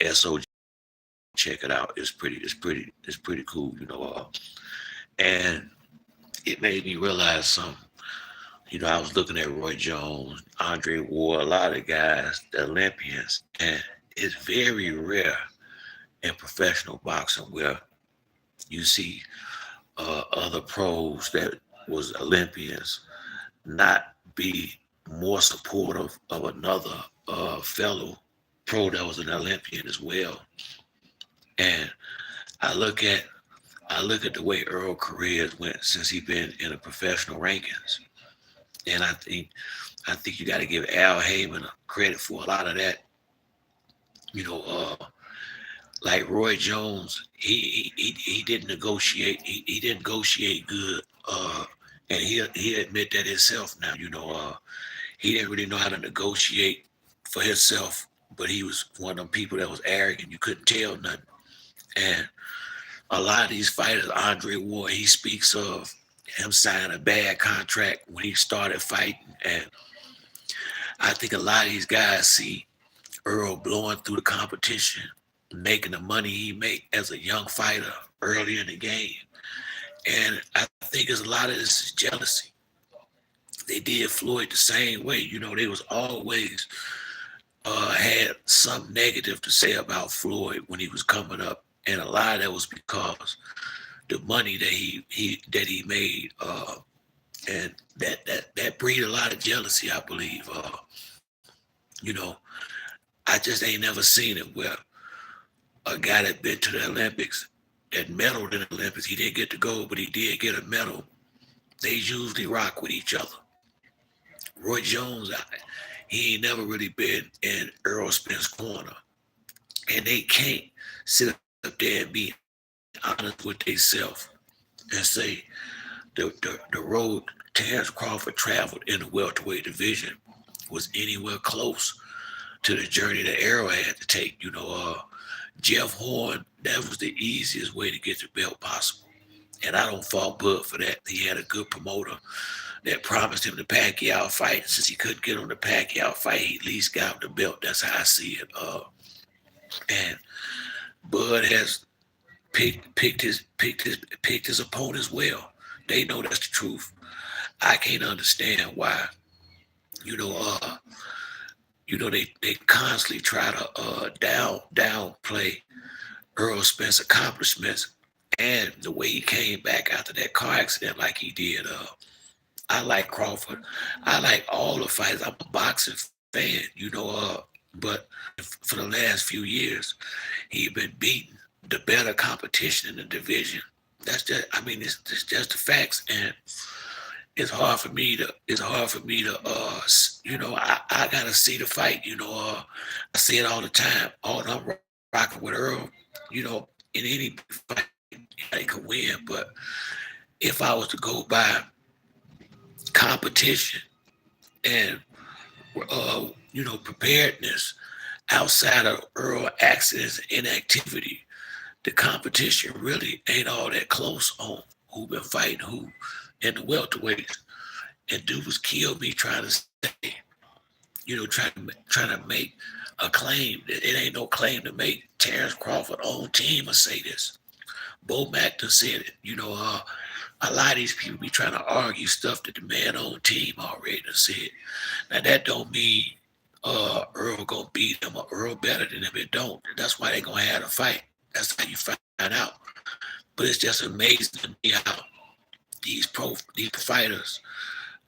SOG. Check it out. It's pretty cool, and it made me realize something. I was looking at Roy Jones, Andre Ward, a lot of guys, the Olympians, and it's very rare in professional boxing where you see other pros that was Olympians not be more supportive of another fellow pro that was an Olympian as well. And I look at I look at the way Earl careers went since he been in the professional rankings, and I think you got to give Al Heyman credit for a lot of that. You know, like Roy Jones, he didn't negotiate. He didn't negotiate good, and he admit that himself now. He didn't really know how to negotiate for himself, but he was one of them people that was arrogant. You couldn't tell nothing. And a lot of these fighters, Andre Ward, he speaks of him signing a bad contract when he started fighting. And I think a lot of these guys see Earl blowing through the competition, making the money he make as a young fighter early in the game. And I think there's a lot of this is jealousy. They did Floyd the same way. They was always had some negative to say about Floyd when he was coming up. And a lot of that was because the money that he made, and that breed a lot of jealousy, I believe. You know, I just ain't never seen it where a guy that been to the Olympics that medaled in the Olympics, he didn't get the gold, but he did get a medal. They usually rock with each other. Roy Jones, he ain't never really been in Errol Spence corner, and they can't sit up there and be honest with themselves and say the road Terrence Crawford traveled in the welterweight division was anywhere close to the journey that Errol had to take. Jeff Horn, that was the easiest way to get the belt possible. And I don't fault Bud for that. He had a good promoter that promised him the Pacquiao fight. Since he couldn't get on the Pacquiao fight, he at least got the belt. That's how I see it. And Bud has picked his opponents well. They know that's the truth. I can't understand why. You know, uh, they constantly try to downplay Earl Spence accomplishments and the way he came back after that car accident like he did. I like Crawford. I like all the fighters. I'm a boxing fan, but for the last few years, he been beating the better competition in the division. It's just the facts, and I gotta see the fight. I see it all the time. All I'm rocking with Earl, in any fight, they could win. But if I was to go by competition and preparedness outside of Earl accidents and inactivity, the competition really ain't all that close on who been fighting who in the welterweights. And dude was killed me trying to say, trying to make a claim that it ain't no claim to make. Terrence Crawford own team will say this. Bo Mack done said it. A lot of these people be trying to argue stuff that the man on team already done said. Now that don't mean Earl gonna beat him or Earl better than him. It don't. That's why they gonna have a fight. That's how you find out. But it's just amazing to me how these fighters,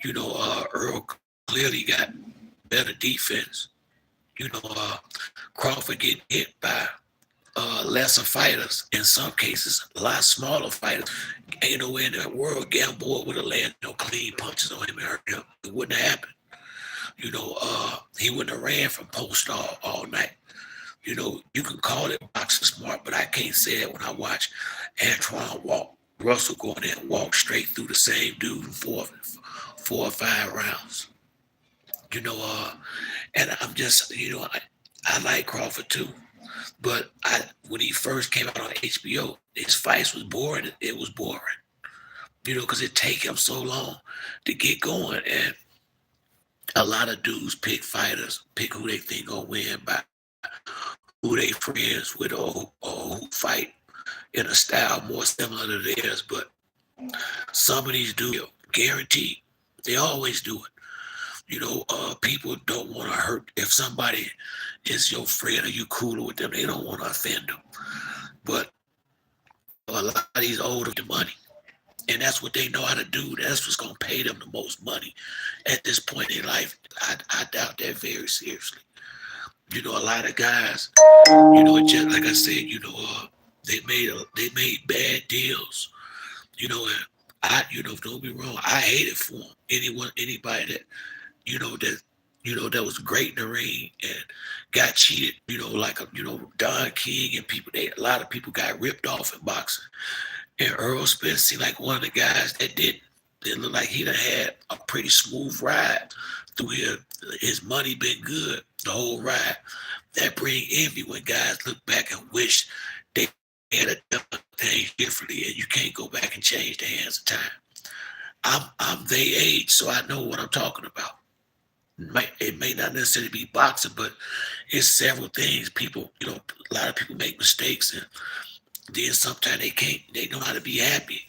Earl clearly got better defense. Crawford getting hit by lesser fighters. In some cases, a lot smaller fighters. Ain't nowhere in the world Gamboa would have landed no clean punches on him and hurt him. It wouldn't have happened. He wouldn't have ran from post all night. You can call it boxing smart, but I can't say that when I watch Antoine walk, Russell go in there and walk straight through the same dude in four or five rounds. You know, uh, and I'm just, I like Crawford too. But when he first came out on HBO, his fights was boring. It was boring, because it take him so long to get going. And a lot of dudes pick fighters, pick who they think gonna win by who they friends with or who fight in a style more similar to theirs. But some of these do guaranteed. They always do it. People don't want to hurt. If somebody is your friend or you cooler with them, they don't want to offend them. But a lot of these older the money, and that's what they know how to do. That's what's gonna pay them the most money at this point in life. I doubt that very seriously. A lot of guys, just like I said, they made bad deals. And don't be wrong, I hate it for them. Anybody that that was great in the ring and got cheated, like Don King and people. A lot of people got ripped off in boxing. And Earl Spence seemed like one of the guys that didn't. It looked like he done had a pretty smooth ride through here. His money been good the whole ride. That bring envy when guys look back and wish they had done things differently, and you can't go back and change the hands of time. I'm their age, so I know what I'm talking about. It may not necessarily be boxing, but it's several things. People, a lot of people make mistakes, and then sometimes they can't. They know how to be happy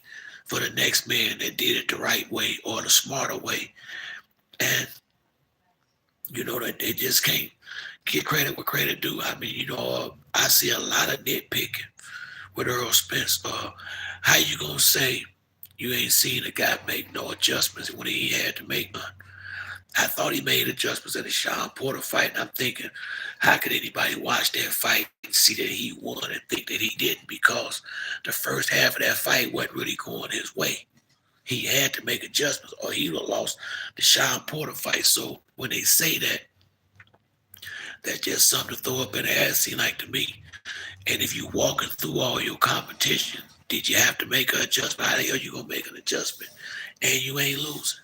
for the next man that did it the right way or the smarter way, and that they just can't get credit where credit due. I mean, I see a lot of nitpicking with Earl Spence. How you gonna say you ain't seen a guy make no adjustments when he had to make none? I thought he made adjustments in the Sean Porter fight, and I'm thinking, how could anybody watch that fight and see that he won and think that he didn't? Because the first half of that fight wasn't really going his way. He had to make adjustments, or he would have lost the Sean Porter fight. So when they say that, that's just something to throw up in the ass, seem like to me. And if you walking through all your competition, did you have to make an adjustment? How the hell you gonna make an adjustment and you ain't losing?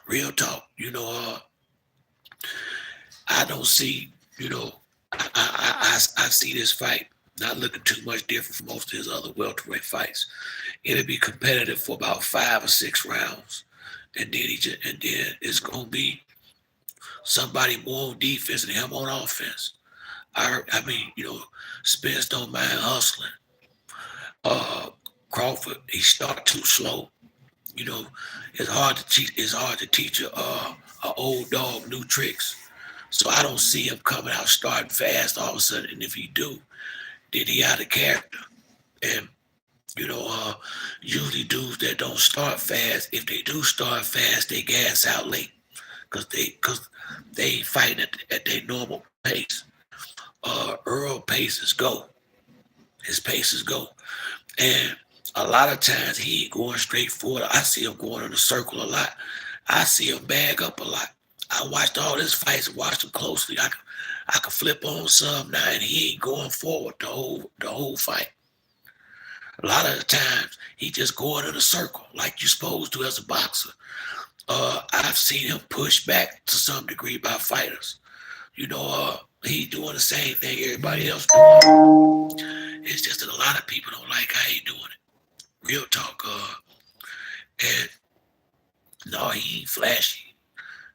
Real talk. I don't see, I see this fight not looking too much different from most of his other welterweight fights. It'll be competitive for about 5 or 6 rounds, and then it's gonna be somebody more on defense and him on offense. I mean, Spence don't mind hustling. Uh, Crawford, he start too slow. You know, it's hard to teach. It's hard to teach a old dog new tricks. So I don't see him coming out starting fast all of a sudden. And if he do, then he out of character. And usually dudes that don't start fast, if they do start fast, they gas out late because they ain't fighting at their normal pace. Earl paces go. His paces go. And a lot of times he ain't going straight forward. I see him going in a circle a lot. I see him bag up a lot. I watched all his fights and watched him closely. I could flip on some now, and he ain't going forward the whole fight. A lot of the times he just going in a circle like you're supposed to as a boxer. I've seen him push back to some degree by fighters. He doing the same thing everybody else doing. It's just that a lot of people don't like how he doing it. Real talk. And no, he ain't flashy.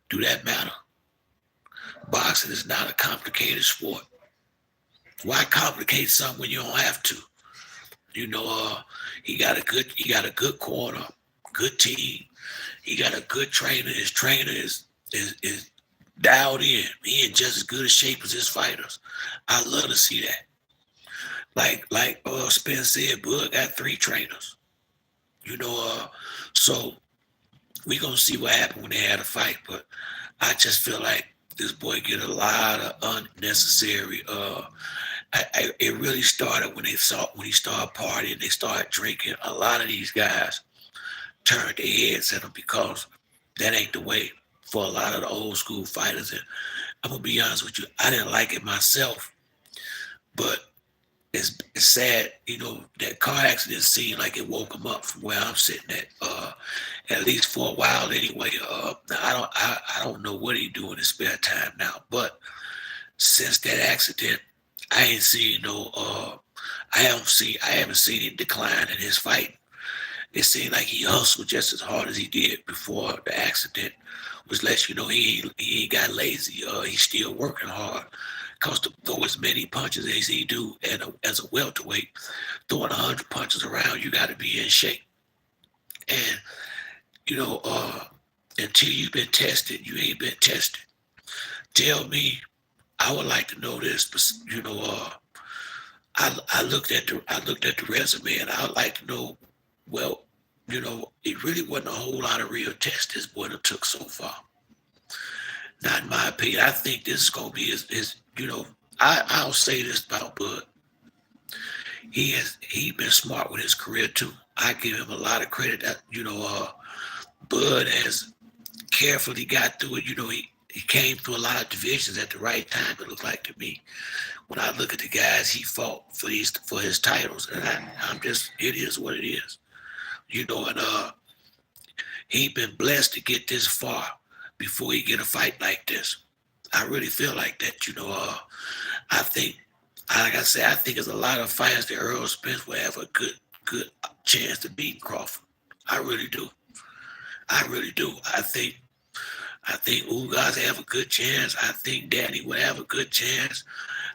Do that matter? Boxing is not a complicated sport. Why complicate something when you don't have to? He got a good corner, good team. He got a good trainer. His trainer is dialed in. He in just as good a shape as his fighters. I love to see that. Like Spence said, Bud got 3 trainers. So we gonna see what happened when they had a fight. But I just feel like this boy get a lot of unnecessary. It really started when he started partying. They started drinking. A lot of these guys turned their heads at him because that ain't the way for a lot of the old school fighters. And I'm gonna be honest with you, I didn't like it myself, but it's sad, that car accident seemed like it woke him up from where I'm sitting at least for a while anyway. Now I don't know what he do in his spare time now, but since that accident, I ain't seen no I haven't seen him decline in his fight. It seemed like he hustled just as hard as he did before the accident, which lets you know he ain't got lazy. He's still working hard. Cause to throw as many punches as he do, and as a welterweight, throwing 100 punches around, you got to be in shape. And you know, until you've been tested, you ain't been tested. Tell me, I would like to know this, but I looked at the resume, and I would like to know, well, it really wasn't a whole lot of real tests this boy done took so far. Not in my opinion. I think this is gonna be his I'll say this about Bud. He been smart with his career too. I give him a lot of credit that Bud has carefully got through it. He came through a lot of divisions at the right time. It looked like to me when I look at the guys he fought for his titles, and I'm just, it is what it is. And he been blessed to get this far before he get a fight like this. I really feel like that. I think, like I said, I think there's a lot of fights that Errol Spence will have a good chance to beat Crawford. I really do. I really do. I think Ugas have a good chance. I think Danny would have a good chance.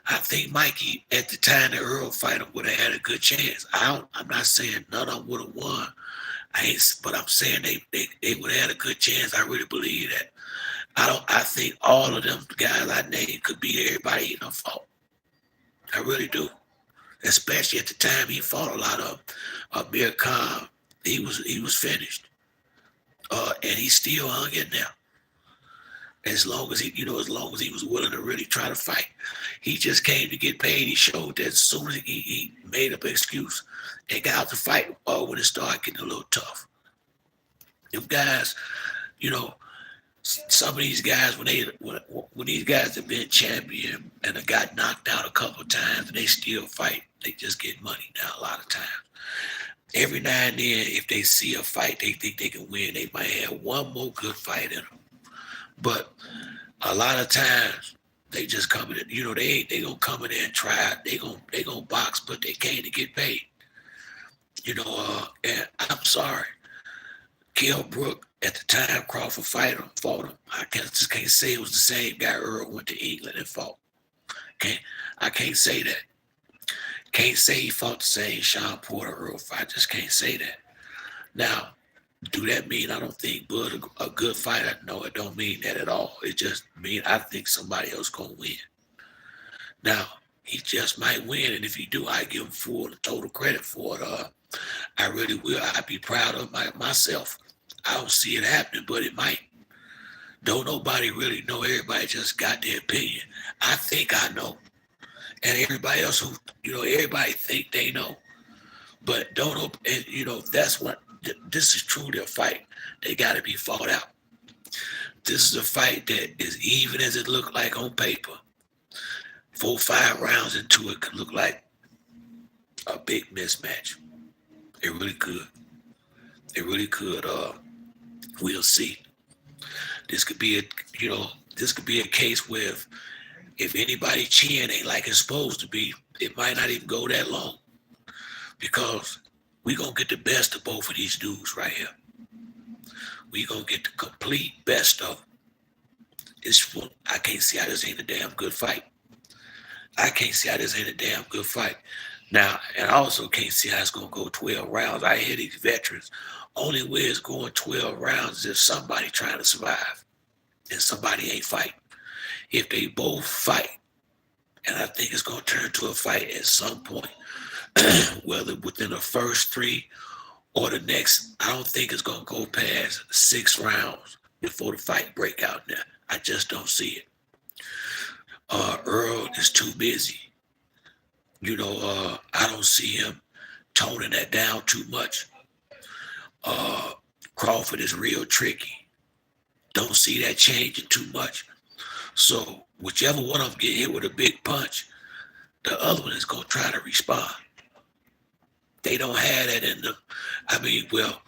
I think Mikey, at the time the Earl fight him, would have had a good chance. I'm not saying none of them would have won. But I'm saying they would have had a good chance. I really believe that. I think all of them guys I named could beat everybody he done fought. I really do. Especially at the time he fought a lot of Amir Khan. He was finished. And he still hung in there. As long as he was willing to really try to fight. He just came to get paid. He showed that as soon as he made up an excuse and got out to fight when it started getting a little tough. Them guys, some of these guys, when these guys have been champion and have got knocked out a couple of times and they still fight, they just get money now a lot of times. Every now and then, if they see a fight they think they can win, they might have one more good fight in them. But a lot of times they just come in. They gonna come in there and try. They gonna box, but they came to get paid. And I'm sorry, Kell Brook at the time Crawford fought him. Just can't say it was the same guy Earl went to England and fought. I can't say that. Can't say he fought the same Sean Porter Earl fight. I just can't say that. Now, do that mean I don't think Bud a good fighter? No, it don't mean that at all. It just mean I think somebody else gonna win. Now, he just might win, and if he do, I give him full and total credit for it. I really will. I'd be proud of myself. I don't see it happening, but it might. Don't nobody really know. Everybody just got their opinion. I think I know. And everybody else everybody think they know. But don't know, and that's what, this is truly a fight. They got to be fought out. This is a fight that is even as it looked like on paper. 4-5 rounds into it could look like a big mismatch. It really could. It really could. We'll see. This could be a case where if anybody's chin ain't like it's supposed to be, it might not even go that long. Because we're going to get the best of both of these dudes right here. We're going to get the complete best of them. I can't see how this ain't a damn good fight. Now, and I also can't see how it's going to go 12 rounds. I hear these veterans. Only way it's going 12 rounds is if somebody trying to survive and somebody ain't fighting. If they both fight, and I think it's going to turn to a fight at some point, whether within the first 3 or the next, I don't think it's going to go past 6 rounds before the fight break out there. I just don't see it. Earl is too busy. I don't see him toning that down too much. Crawford is real tricky. Don't see that changing too much. So whichever one of them get hit with a big punch, the other one is going to try to respond. They don't have that in them. I mean, well,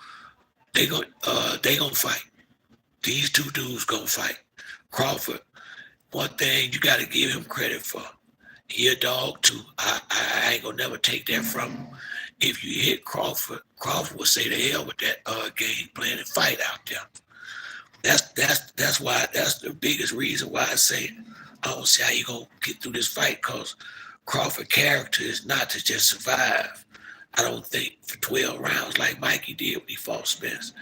they gonna fight. These two dudes gonna fight. Crawford, one thing you got to give him credit for. He a dog too. I ain't gonna never take that from him. If you hit Crawford will say the hell with that game plan and fight out there. That's why, that's the biggest reason why I say I don't see how you gonna get through this fight because Crawford character is not to just survive. I don't think for 12 rounds like Mikey did when he fought Spence.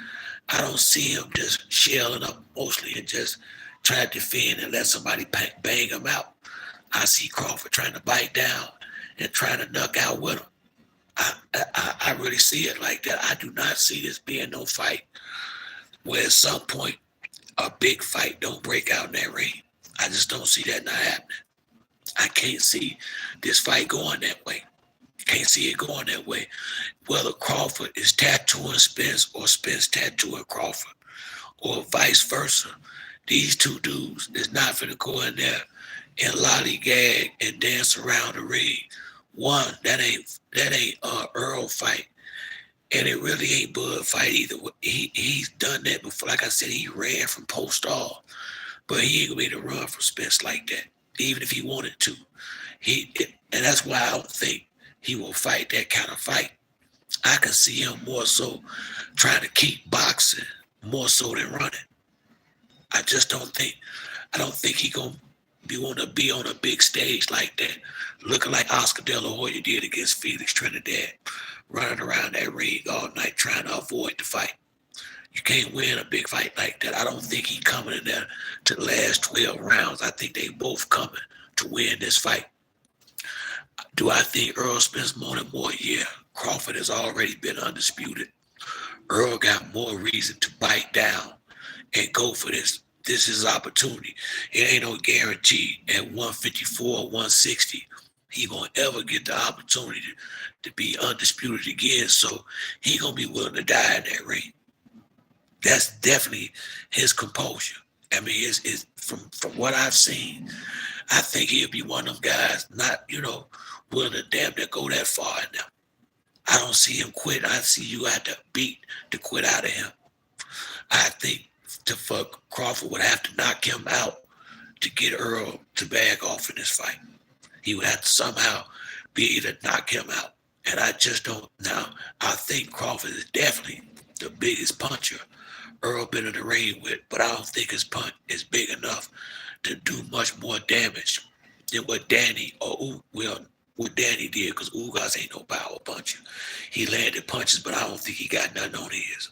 I don't see him just shelling up mostly and just trying to defend and let somebody bang him out. I see Crawford trying to bite down and trying to knock out with him. I really see it like that. I do not see this being no fight where at some point a big fight don't break out in that ring. I just don't see that not happening. I can't see this fight going that way. Can't see it going that way. Whether Crawford is tattooing Spence or Spence tattooing Crawford or vice versa. These two dudes is not finna go in there and lollygag and dance around the ring. One, that ain't Errol fight. And it really ain't Bud fight either. He's done that before. Like I said, he ran from post all, but he ain't gonna be able to run from Spence like that, even if he wanted to. And that's why I don't think he will fight that kind of fight. I can see him more so trying to keep boxing more so than running. I just don't think. I don't think he gonna be want to be on a big stage like that, looking like Oscar De La Hoya did against Felix Trinidad, running around that ring all night trying to avoid the fight. You can't win a big fight like that. I don't think he coming in there to the last 12 rounds. I think they both coming to win this fight. Do I think Earl Spence more and more? Yeah. Crawford has already been undisputed. Earl got more reason to bite down and go for this. This is his opportunity. It ain't no guarantee at 154 or 160 he gonna ever get the opportunity to be undisputed again. So he gonna be willing to die in that ring. That's definitely his composure. I mean, it's from what I've seen, I think he'll be one of them guys not, willing to damn near go that far in there. I don't see him quit. I see you have to beat to quit out of him. I think to fuck Crawford would have to knock him out to get Earl to back off in this fight. He would have to somehow be able to knock him out. And I just don't now. I think Crawford is definitely the biggest puncher Earl been in the ring with, but I don't think his punch is big enough to do much more damage than what Danny what Danny did, because Ugas ain't no power puncher. He landed punches, but I don't think he got nothing on his.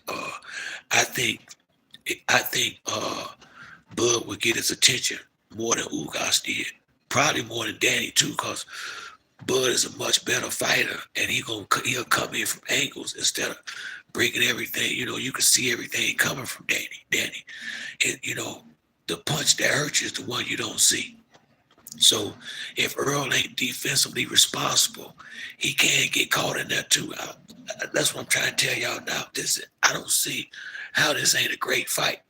I think Bud would get his attention more than Ugas did. Probably more than Danny too, because Bud is a much better fighter, and he'll come in from angles instead of breaking everything. You can see everything coming from Danny, and the punch that hurts you is the one you don't see. So if Earl ain't defensively responsible, he can get caught in that too. That's what I'm trying to tell y'all now. I don't see how this ain't a great fight.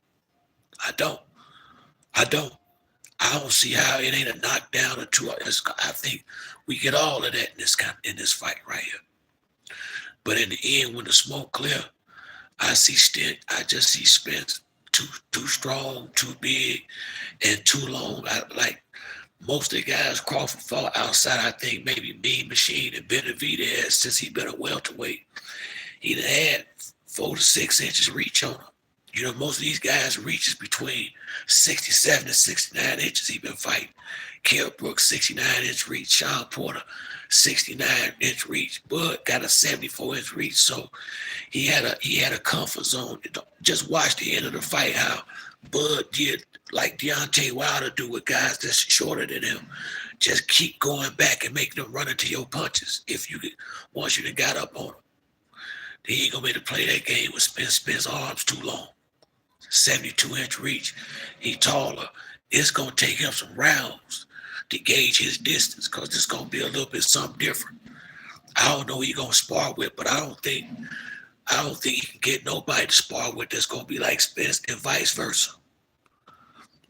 I don't. I don't. I don't see how it ain't a knockdown or two. I think we get all of that in this fight right here. But in the end, when the smoke clear, I just see Spence too strong, too big, and too long. Like most of the guys Crawford fought outside, I think maybe Mean Machine and Benavidez since he been a welterweight. He done had 4 to 6 inches reach on him. Most of these guys reaches between 67 to 69 inches he been fighting. Kell Brooks, 69-inch reach. Sean Porter, 69-inch reach. Bud got a 74-inch reach. So he had a comfort zone. Just watch the end of the fight how Bud did like Deontay Wilder do with guys that's shorter than him. Just keep going back and making them run into your punches once you done got up on them. He ain't gonna be able to play that game with Spence. Spence arms too long. 72-inch reach. He taller. It's gonna take him some rounds to gauge his distance because it's gonna be a little bit something different. I don't know who he gonna spar with, but I don't think he can get nobody to spar with that's gonna be like Spence and vice versa.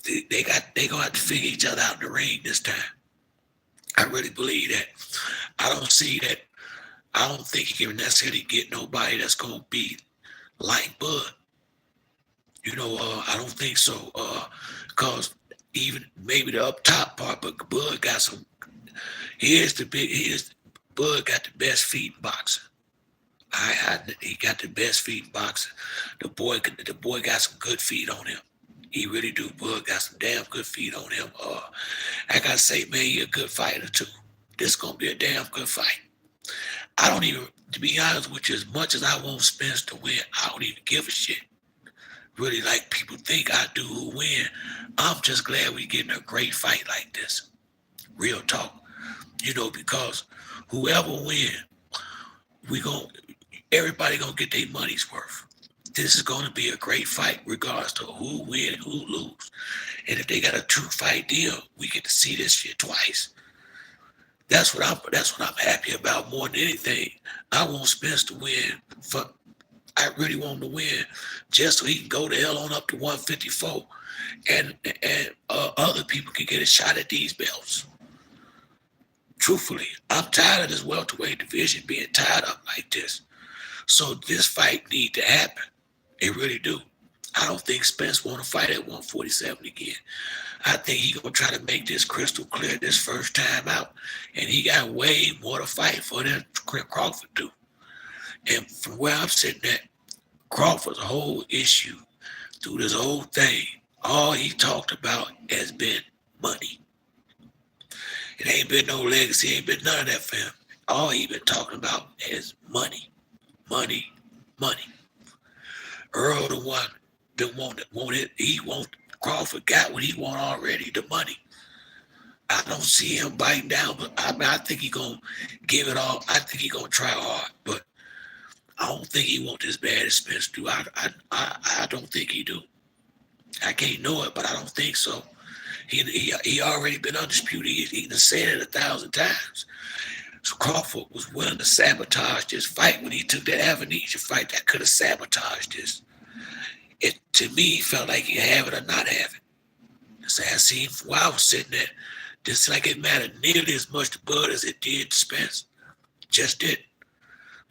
They gonna have to figure each other out in the ring this time. I really believe that. I don't see that. I don't think he can necessarily get nobody that's gonna be like Bud. I don't think so. Because even maybe the up top part, but Bud got some. Bud got the best feet in boxing. He got the best feet in boxing. The boy got some good feet on him. He really do. Bud got some damn good feet on him. I gotta say, man, he a good fighter too. This gonna be a damn good fight. I don't even, to be honest with you, as much as I want Spence to win, I don't even give a shit. Really, like people think I do who win. I'm just glad we getting a great fight like this. Real talk. Because whoever win, we gon' everybody gonna get their money's worth. This is gonna be a great fight, regardless to who win and who lose. And if they got a true fight deal, we get to see this shit twice. That's what I'm happy about more than anything. I want Spence to win. I really want him to win, just so he can go the hell on up to 154, and other people can get a shot at these belts. Truthfully, I'm tired of this welterweight division being tied up like this. So this fight need to happen. It really do. I don't think Spence want to fight at 147 again. I think he gonna try to make this crystal clear this first time out, and he got way more to fight for than Crawford do. And from where I'm sitting at, Crawford's whole issue through this whole thing, all he talked about has been money. It ain't been no legacy, ain't been none of that for him. All he been talking about is money, money, money. Earl the one that want it. He want Crawford got what he want already, the money. I don't see him biting down, but I think he gonna give it all. I think he gonna try hard, but I don't think he want as bad as Spence do. I don't think he do. I can't know it, but I don't think so. He already been undisputed. He done said it 1,000 times. So Crawford was willing to sabotage this fight when he took that Avenija fight that could have sabotaged this. It to me felt like he have it or not have it. So I seen while I was sitting there, just like it mattered nearly as much to Bud as it did to Spence. Just did.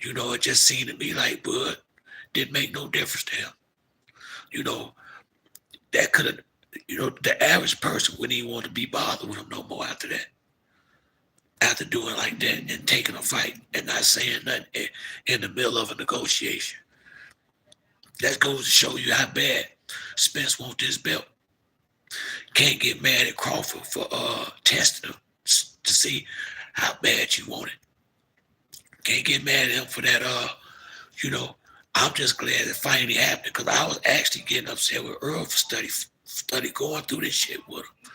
It just seemed to me like Bud didn't make no difference to him. That could have, the average person wouldn't even want to be bothered with him no more after that. After doing like that and taking a fight and not saying nothing in the middle of a negotiation. That goes to show you how bad Spence wants this belt. Can't get mad at Crawford for testing him to see how bad you want it. Can't get mad at him for that. I'm just glad that finally happened, because I was actually getting upset with Errol for study going through this shit with him.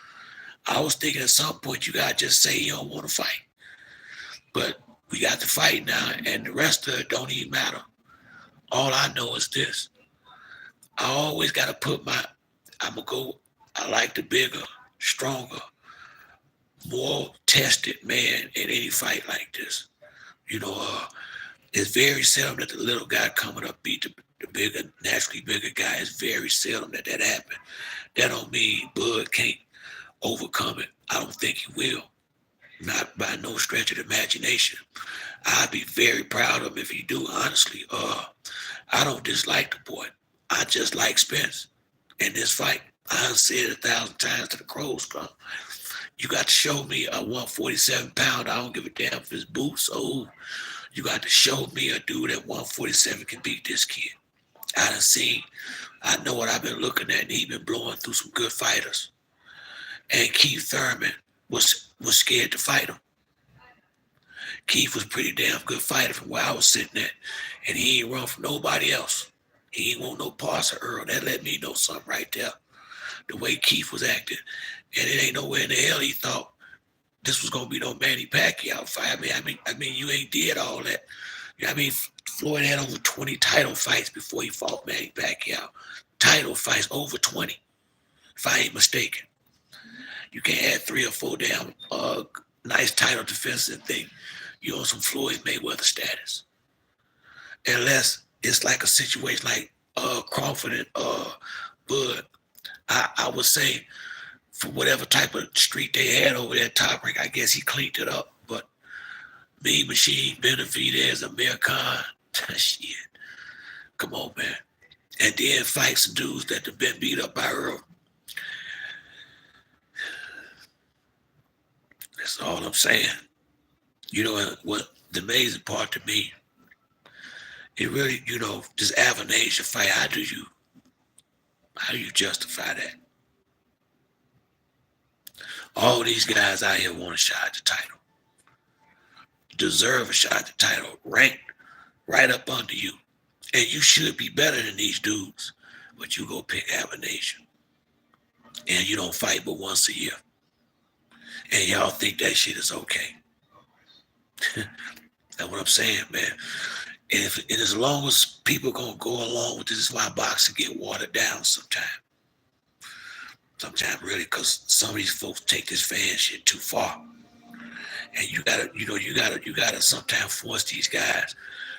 I was thinking at some point you gotta just say you don't want to fight. But we got to fight now, and the rest of it don't even matter. All I know is this. I always gotta I like the bigger, stronger, more tested man in any fight like this. It's very seldom that the little guy coming up beat the naturally bigger guy. It's very seldom that happened. That don't mean Bud can't overcome it. I don't think he will. Not by no stretch of the imagination. I'd be very proud of him if he do, honestly. I don't dislike the boy. I just like Spence in this fight. I said it 1,000 times to the crows come. You got to show me a 147 pound. I don't give a damn if it's boots. So you got to show me a dude at 147 can beat this kid. I know what I've been looking at, and he been blowing through some good fighters. And Keith Thurman was scared to fight him. Keith was a pretty damn good fighter from where I was sitting at, and he ain't run from nobody else. He ain't want no parts of Earl. That let me know something right there. The way Keith was acting, and it ain't nowhere in the hell he thought this was gonna be no Manny Pacquiao fight. I mean, you ain't did all that. Floyd had over 20 title fights before he fought Manny Pacquiao. Title fights over 20, if I ain't mistaken. You can't add 3 or 4 damn nice title defenses and think you're on some Floyd Mayweather status. Unless it's like a situation like Crawford and Bud. I would say for whatever type of streak they had over there, Top Rank, I guess he cleaned it up. But Mean Machine, Benavidez, Amir Khan, shit. Come on, man. And then fight some dudes that have been beat up by Earl. That's all I'm saying. What the amazing part to me, it really, this Avenija fight, how do you How do you justify that? All these guys out here want a shot at the title, deserve a shot at the title, ranked right up under you. And you should be better than these dudes, but you go pick Nation. And you don't fight but once a year. And y'all think that shit is okay. That's what I'm saying, man. And as long as people gonna go along with this, is why boxing get watered down sometimes. Sometimes really, because some of these folks take this fan shit too far. And you gotta sometimes force these guys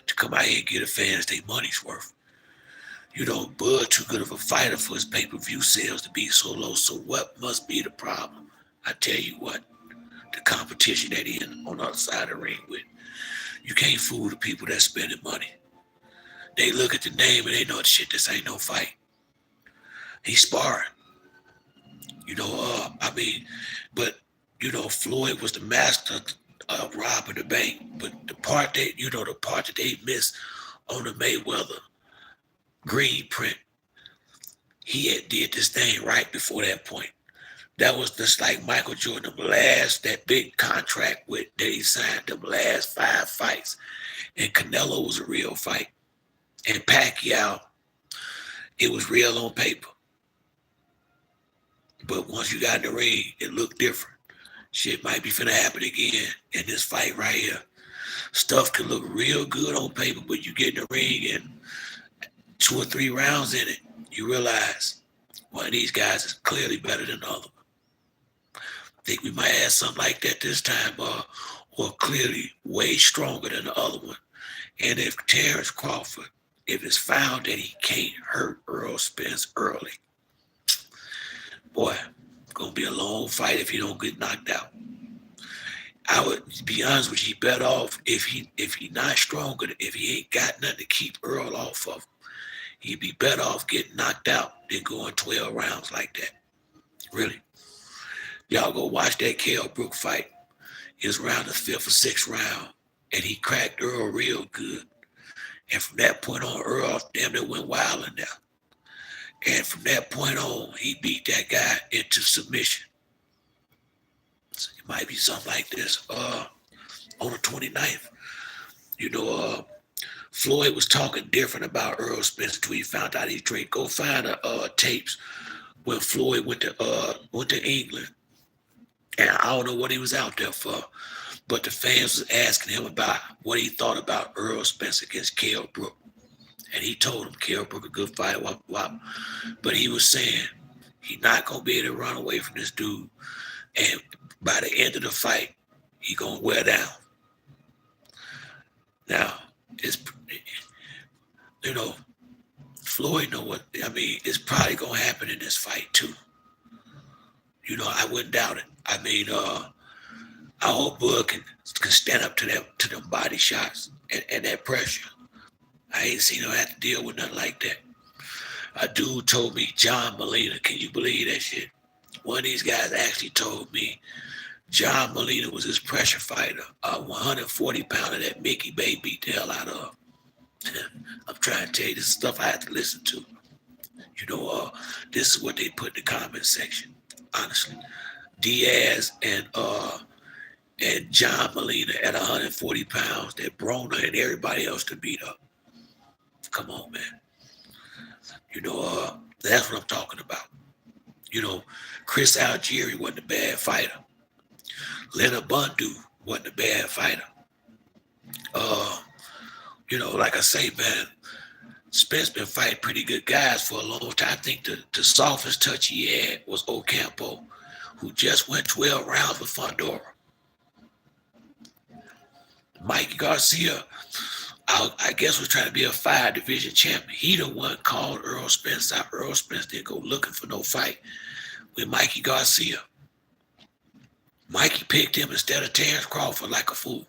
to come out here and get the fans their money's worth. Bud too good of a fighter for his pay-per-view sales to be so low. So what must be the problem? I tell you what, the competition that he on the other side of the ring with. You can't fool the people that spending money. They look at the name and they know shit, this ain't no fight. He's sparring. But Floyd was the master of robbing the bank. But the part that they missed on the Mayweather green print, he had did this thing right before that point. That was just like Michael Jordan, that big contract that he signed, the last 5 fights. And Canelo was a real fight. And Pacquiao, it was real on paper. But once you got in the ring, it looked different. Shit might be finna happen again in this fight right here. Stuff can look real good on paper, but you get in the ring and 2 or 3 rounds in it, you realize one of these guys is clearly better than the other. I think we might have something like that this time, or clearly way stronger than the other one. And if Terrence Crawford, if it's found that he can't hurt Errol Spence early, boy, it's gonna be a long fight if he don't get knocked out. I would be honest with you, better off if he not stronger, if he ain't got nothing to keep Errol off of him, he'd be better off getting knocked out than going 12 rounds like that. Really. Y'all go watch that Kell Brook fight. It was around the 5th or 6th round, and he cracked Errol real good. And from that point on, Errol damn near went wild in there. And from that point on, he beat that guy into submission. So it might be something like this. On the 29th, Floyd was talking different about Errol Spence until he found out he drank. Go find tapes when Floyd went to England. And I don't know what he was out there for, but the fans was asking him about what he thought about Errol Spence against Kell Brook. And he told him Kell Brook a good fight, but he was saying he's not going to be able to run away from this dude. And by the end of the fight, he going to wear down. Now, Floyd know what, it's probably going to happen in this fight too. I wouldn't doubt it. I hope Bud can stand up to them body shots and that pressure. I ain't seen him have to deal with nothing like that. A dude told me, John Molina, can you believe that shit? One of these guys actually told me John Molina was his pressure fighter, 140 pounder that Mickey Bay beat the hell out of. I'm trying to tell you, this is stuff I have to listen to. This is what they put in the comment section, honestly. Diaz and John Molina at 140 pounds that Broner and everybody else to beat up. Come on, man. That's what I'm talking about. Chris Algieri wasn't a bad fighter. Leonard Bundu wasn't a bad fighter. Like I say, man, Spence been fighting pretty good guys for a long time. I think the softest touch he had was Ocampo, who just went 12 rounds with Fundora. Mikey Garcia, I guess, was trying to be a 5-division champion. He the one called Errol Spence out. Errol Spence didn't go looking for no fight with Mikey Garcia. Mikey picked him instead of Terrence Crawford like a fool.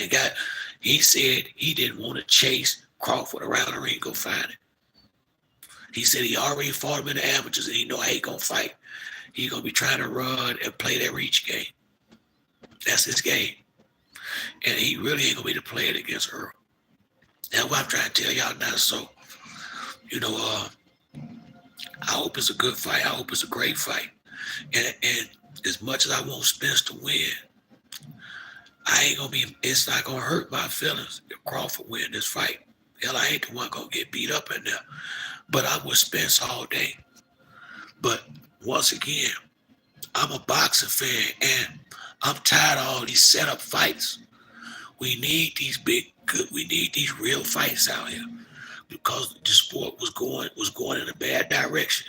And he said he didn't want to chase Crawford around the ring, go find him. He said he already fought him in the amateurs and he know how he gonna fight. He gonna be trying to run and play that reach game. That's his game. And he really ain't gonna be the player against Errol. That's what I'm trying to tell y'all now. So, I hope it's a good fight. I hope it's a great fight. And as much as I want Spence to win, I ain't gonna be. It's not gonna hurt my feelings if Crawford win this fight. Hell, I ain't the one gonna get beat up in there. But I'm with Spence all day. But once again, I'm a boxing fan, and I'm tired of all these setup fights. We need these big, good. We need these real fights out here because the sport was going in a bad direction.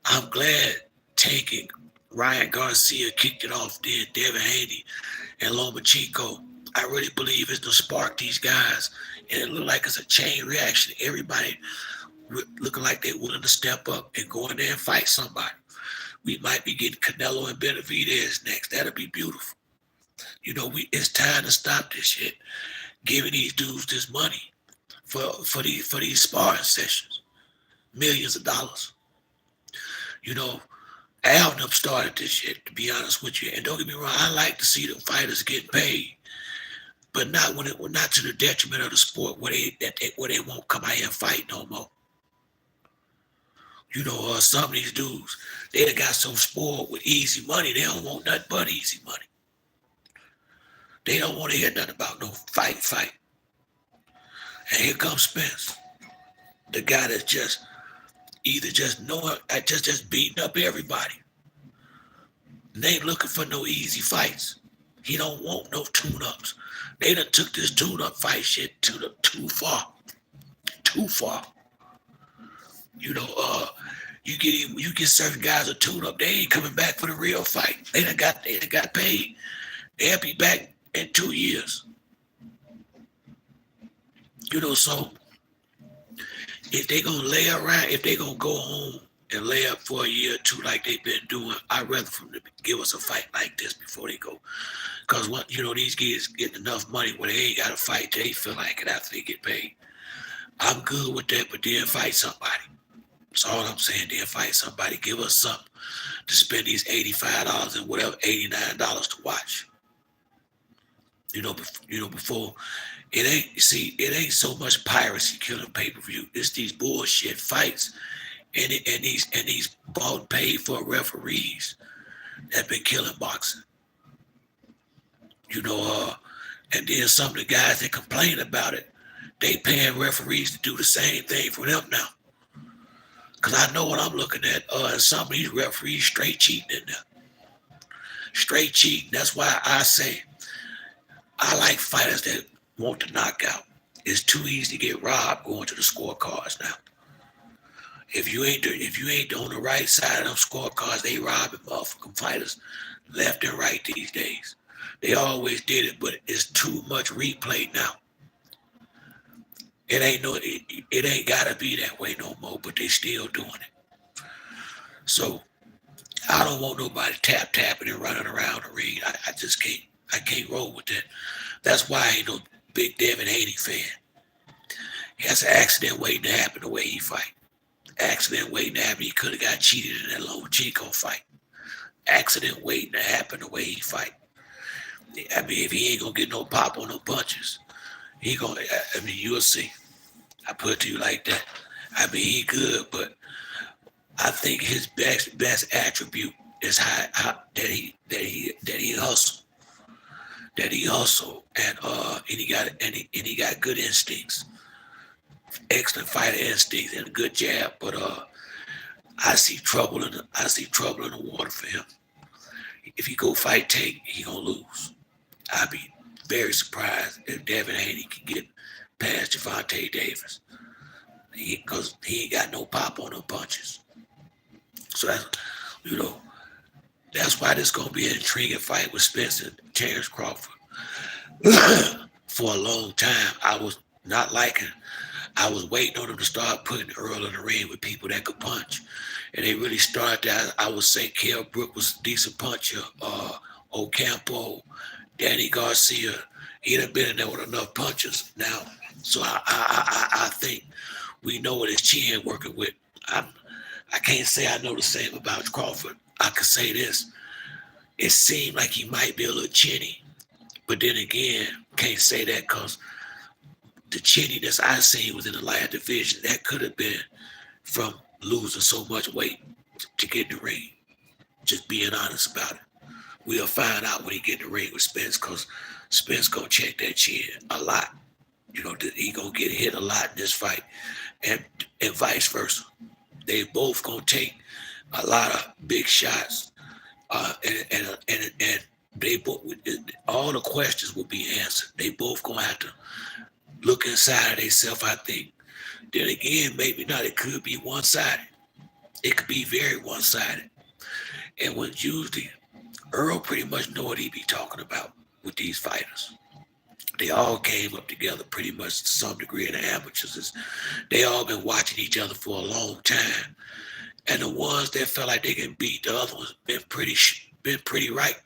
I'm glad taking Ryan Garcia kicked it off. Then Devin Haney and Lomachenko. I really believe it's to spark these guys, and it looked like it's a chain reaction. Everybody looking like they're willing to step up and go in there and fight somebody. We might be getting Canelo and Benavidez next. That'll be beautiful. It's time to stop this shit. Giving these dudes this money for these sparring sessions, millions of dollars. You know, Al them started this shit. To be honest with you, and don't get me wrong, I like to see the fighters getting paid, but not to the detriment of the sport where they won't come out here and fight no more. Some of these dudes, they done got so spoiled with easy money, they don't want nothing but easy money. They don't want to hear nothing about no fight. And here comes Spence, the guy that's just either just knowing, just beating up everybody. And they ain't looking for no easy fights. He don't want no tune-ups. They done took this tune-up fight shit too far. Too far. You get certain guys a tune-up, they ain't coming back for the real fight. They done got paid. They'll be back in 2 years. So if they gonna lay around, if they gonna go home and lay up for a year or two like they've been doing, I'd rather for them to give us a fight like this before they go. Because these kids getting enough money where they ain't got to fight till they feel like it after they get paid. I'm good with that, but then fight somebody. That's all I'm saying. Then fight somebody. Give us something to spend these $85 and whatever, $89 to watch. Before it ain't so much piracy killing pay-per-view. It's these bullshit fights and these bought and paid for referees that been killing boxing. And then some of the guys that complain about it, they paying referees to do the same thing for them now. Cause I know what I'm looking at. And some of these referees straight cheating in there. Straight cheating. That's why I say I like fighters that want to knock out. It's too easy to get robbed going to the scorecards now. If you ain't on the right side of them scorecards, they robbing motherfucking fighters left and right these days. They always did it, but it's too much replay now. It ain't gotta be that way no more, but they still doing it. So I don't want nobody tapping and running around the ring. I can't roll with that. That's why I ain't no big Devin Haney fan. That's an accident waiting to happen the way he fight. Accident waiting to happen. He could have got cheated in that Lomachenko fight. Accident waiting to happen the way he fight. I mean, if he ain't gonna get no pop on no punches, you'll see. I put it to you like that. I mean, he good, but I think his best attribute is how that he hustle. That he hustle and he got good instincts. Excellent fighter instincts and a good jab, but I see trouble in the water for him. If he go fight Tate, he gonna lose. I'd be very surprised if Devin Haney can get past Gervonta Davis. Because he ain't got no pop on no punches. So that's why this gonna be an intriguing fight with Spence and Terrence Crawford. For a long time, I was not liking. I was waiting on them to start putting Errol in the ring with people that could punch, and they really started that. I would say Kell Brook was a decent puncher. Ocampo, Danny Garcia, he done been in there with enough punches now. So I think we know what his chin working with. I can't say I know the same about Crawford. I could say this. It seemed like he might be a little chinny, but then again, can't say that because the chinniness I seen was in the light division. That could have been from losing so much weight to get in the ring. Just being honest about it. We'll find out when he get in the ring with Spence, because Spence gonna check that chin a lot. He gonna get hit a lot in this fight, and vice versa. They both gonna take a lot of big shots, and they both, all the questions will be answered. They both gonna have to look inside of themselves, I think. Then again, maybe not. It could be one sided. It could be very one sided. And when usually Earl pretty much know what he be talking about with these fighters. They all came up together pretty much to some degree in the amateurs. They all been watching each other for a long time. And the ones that felt like they can beat the other ones been pretty right.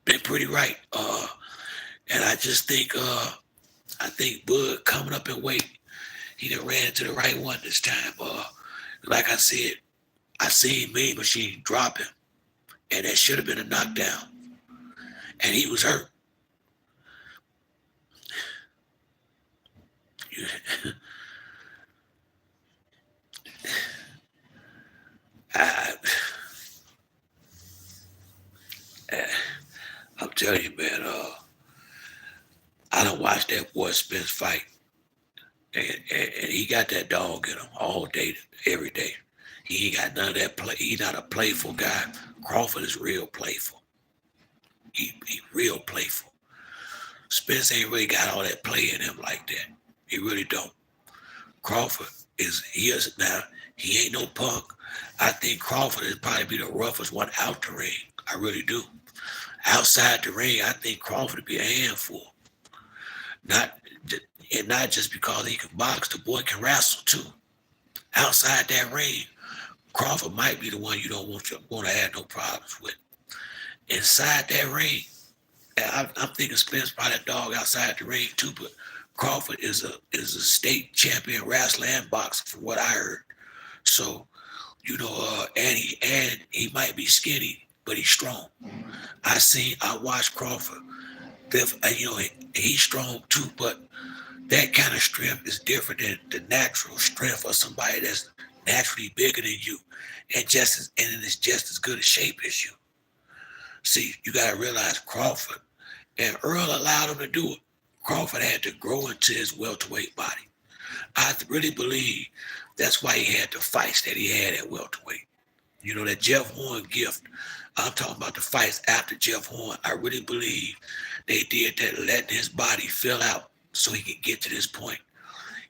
Been pretty right. And I just think Bud coming up in weight, he done ran into the right one this time. Like I said, I seen Mean Machine drop him, and that should have been a knockdown. And he was hurt. I, I'm telling you, man. I don't watch that boy Spence fight, and he got that dog in him all day, every day. He ain't got none of that play. He not a playful guy. Crawford is real playful. He real playful. Spence ain't really got all that play in him like that. He really don't. Crawford he is now. He ain't no punk. I think Crawford is probably be the roughest one out the ring. I really do. Outside the ring, I think Crawford would be a handful. Not and not just because he can box. The boy can wrestle too. Outside that ring, Crawford might be the one you don't want to have no problems with. Inside that ring, I'm thinking Spence probably a dog outside the ring too, but Crawford is a state champion wrestler and boxer from what I heard. So, and he might be skinny, but he's strong. I watched Crawford. He's strong too, but that kind of strength is different than the natural strength of somebody that's naturally bigger than you and is just as good a shape as you. See, you gotta realize Crawford and Earl allowed him to do it. Crawford had to grow into his welterweight body. I really believe that's why he had the fights that he had at welterweight. That Jeff Horn gift. I'm talking about the fights after Jeff Horn. I really believe they did that, letting his body fill out so he could get to this point.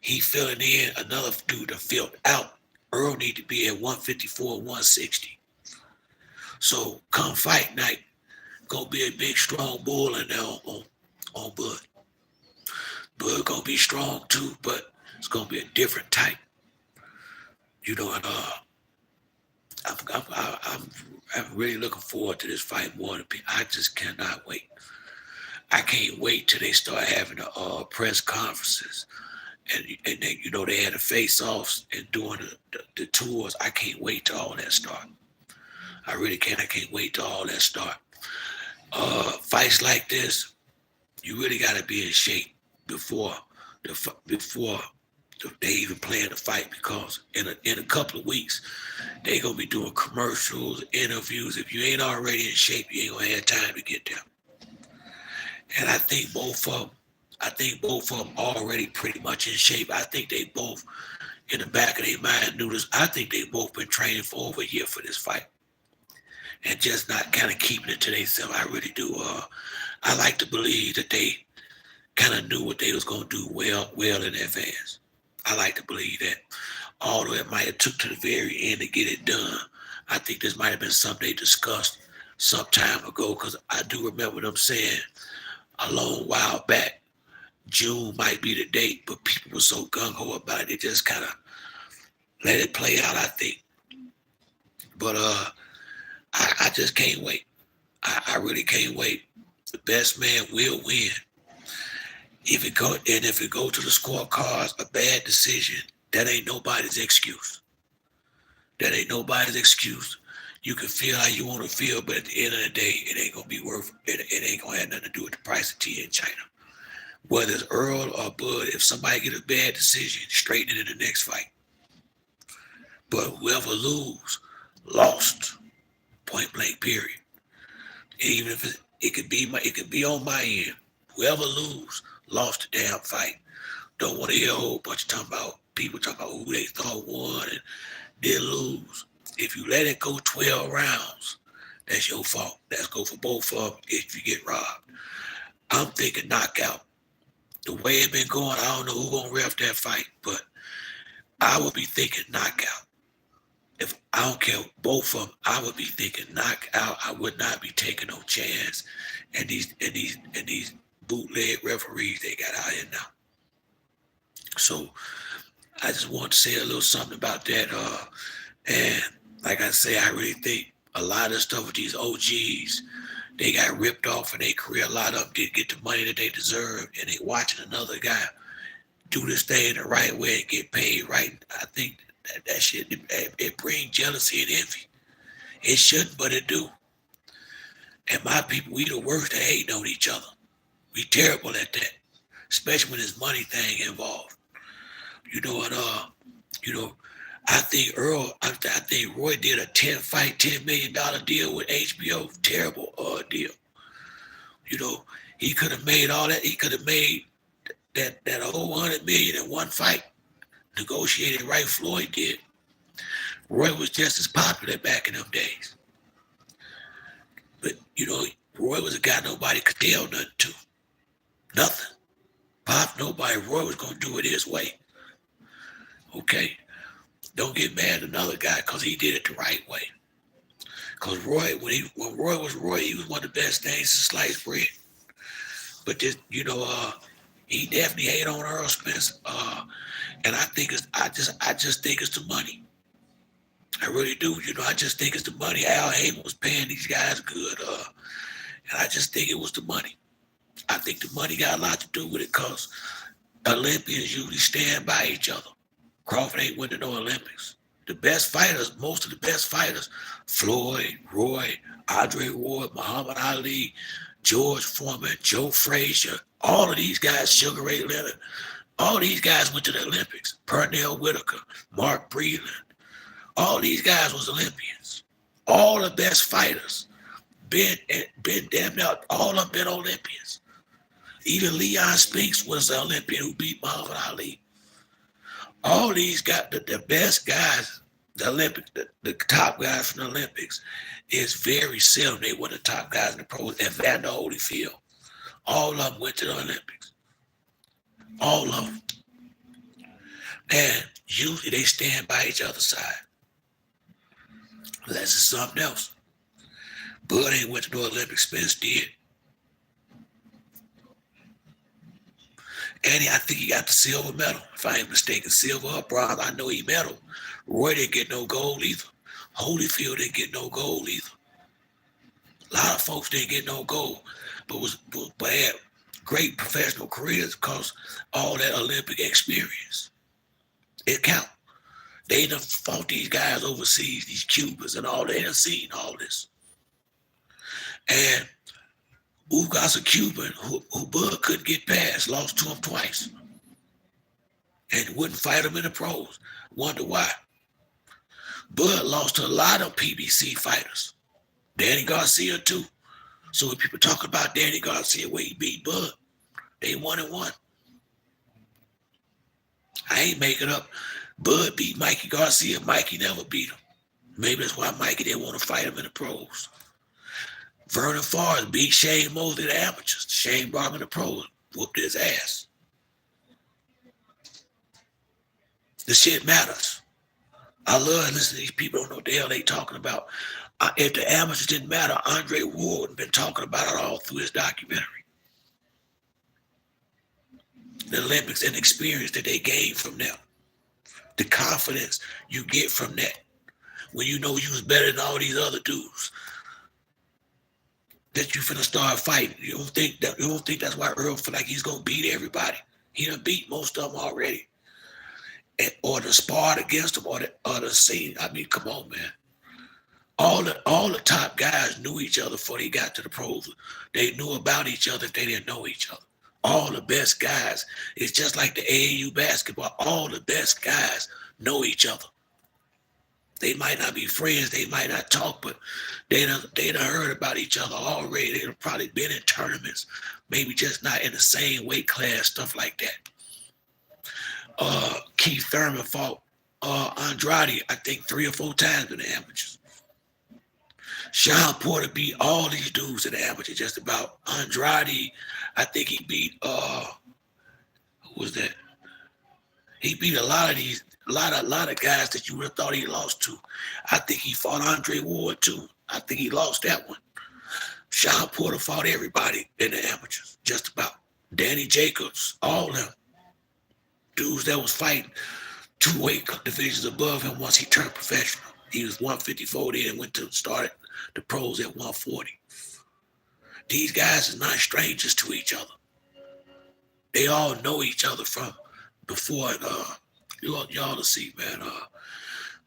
He filling in, another dude to fill out. Earl need to be at 154, 160. So come fight night, gonna be a big strong bull in there on Bud. Bud gonna be strong too, but it's gonna be a different type. And I'm really looking forward to this fight more than people. I just cannot wait. I can't wait till they start having the press conferences, and then they had the face-offs and doing the tours. I can't wait till all that start. I really can't. I can't wait till all that start. Fights like this, you really got to be in shape before they even plan the fight, because in a couple of weeks they gonna be doing commercials, interviews. If you ain't already in shape, you ain't gonna have time to get there. And I think both of them already pretty much in shape. I think they both in the back of their mind knew this. I think they both been training for over a year for this fight, and just not kind of keeping it to themselves. I really do. I like to believe that they kind of knew what they was gonna do well in advance. I like to believe that. Although it might have took to the very end to get it done, I think this might have been something they discussed some time ago, because I do remember them saying a long while back, June might be the date, but people were so gung-ho about it, they just kind of let it play out, I think. But I just can't wait. I really can't wait. The best man will win. If it go to the scorecards, a bad decision, that ain't nobody's excuse. That ain't nobody's excuse. You can feel how you want to feel, but at the end of the day, it ain't gonna be worth it. It ain't gonna have nothing to do with the price of tea in China. Whether it's Earl or Bud, if somebody get a bad decision, straighten it in the next fight. But whoever lose, lost. Point blank. Period. Even if it could be on my end. Whoever lose, lost the damn fight. Don't want to hear a whole bunch of talking about people talking about who they thought won and did lose. If you let it go 12 rounds, that's your fault. That's go for both of them if you get robbed. I'm thinking knockout. The way it been going, I don't know who gonna ref that fight, but I would be thinking knockout. If I don't care both of them, I would be thinking knockout. I would not be taking no chance. And these bootleg referees they got out here now. So I just want to say a little something about that. And like I say, I really think a lot of stuff with these OGs, they got ripped off in their career. A lot of them didn't get the money that they deserved, and they watching another guy do this thing the right way and get paid right. I think that shit it brings jealousy and envy. It shouldn't, but it do. And my people, we the worst at hating on each other. We terrible at that, especially when there's money thing involved. You know what? You know, I think I think Roy did a 10-fight, $10 million deal with HBO. Terrible deal. You know, he could have made all that. He could have made that whole 100 million in one fight. Negotiated right. Floyd did. Roy was just as popular back in them days. But you know, Roy was a guy nobody could tell nothing to. Nothing. Pop nobody. Roy was gonna do it his way. Okay. Don't get mad at another guy because he did it the right way. Because Roy, when Roy was Roy, he was one of the best things to slice bread. But this, he definitely hate on Earl Spence. And I just think it's the money. I really do. I just think it's the money. Al Heyman was paying these guys good. And I just think it was the money. I think the money got a lot to do with it because Olympians usually stand by each other. Crawford ain't winning no Olympics. The best fighters, most of the best fighters, Floyd, Roy, Andre Ward, Muhammad Ali, George Foreman, Joe Frazier, all of these guys, Sugar Ray Leonard, all these guys went to the Olympics. Pernell Whitaker, Mark Breland, all these guys was Olympians. All the best fighters, been damn near, all of them been Olympians. Even Leon Spinks was an Olympian who beat Muhammad Ali. All these guys, the best guys, the top guys from the Olympics, is very seldom they were the top guys in the pros. And Vander Holyfield, all of them went to the Olympics. All of them. And usually they stand by each other's side. Unless it's something else. Bud ain't went to the Olympics, Spence did. And I think he got the silver medal, if I ain't mistaken, silver or bronze. I know he medal. Roy didn't get no gold either. Holyfield didn't get no gold either. A lot of folks didn't get no gold, but had great professional careers because all that Olympic experience. It count. They done fought these guys overseas, these Cubans and all. They done seen all this. And Ugas a Cuban who Bud couldn't get past, lost to him twice. And wouldn't fight him in the pros. Wonder why. Bud lost to a lot of PBC fighters. Danny Garcia too. So when people talk about Danny Garcia where he beat Bud, they 1-1. I ain't making up. Bud beat Mikey Garcia. Mikey never beat him. Maybe that's why Mikey didn't want to fight him in the pros. Vernon Forrest beat Shane Mosley, the amateurs. Shane brought him in the pros, whooped his ass. The shit matters. I love listening to these people who don't know the hell they talking about. If the amateurs didn't matter, Andre Ward had been talking about it all through his documentary. The Olympics and the experience that they gained from them. The confidence you get from that. When you know you was better than all these other dudes. That you finna start fighting. You don't think that's why Earl feel like he's gonna beat everybody. He done beat most of them already. Or the sparred against them or the scene. I mean, come on, man. All the top guys knew each other before they got to the pros. They knew about each other if they didn't know each other. All the best guys. It's just like the AAU basketball. All the best guys know each other. They might not be friends, they might not talk, but they done heard about each other already. They've probably been in tournaments, maybe just not in the same weight class, stuff like that. Keith Thurman fought Andrade, I think 3 or 4 times in the amateurs. Sean Porter beat all these dudes in the amateur, just about. Andrade, I think he beat who was that? He beat a lot of these, a lot of guys that you would have thought he lost to. I think he fought Andre Ward too. I think he lost that one. Sean Porter fought everybody in the amateurs, just about. Danny Jacobs, all them dudes that was fighting 2 weight divisions above him once he turned professional. He was 154 then and went to start the pros at 140. These guys are not strangers to each other. They all know each other from before. And y'all to see, man.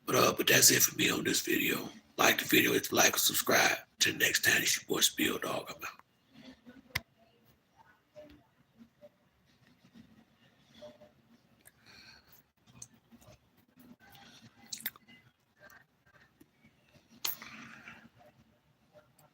But that's it for me on this video. Like the video, hit the like and subscribe. Till next time, it's your boy Spill Dog. I'm out.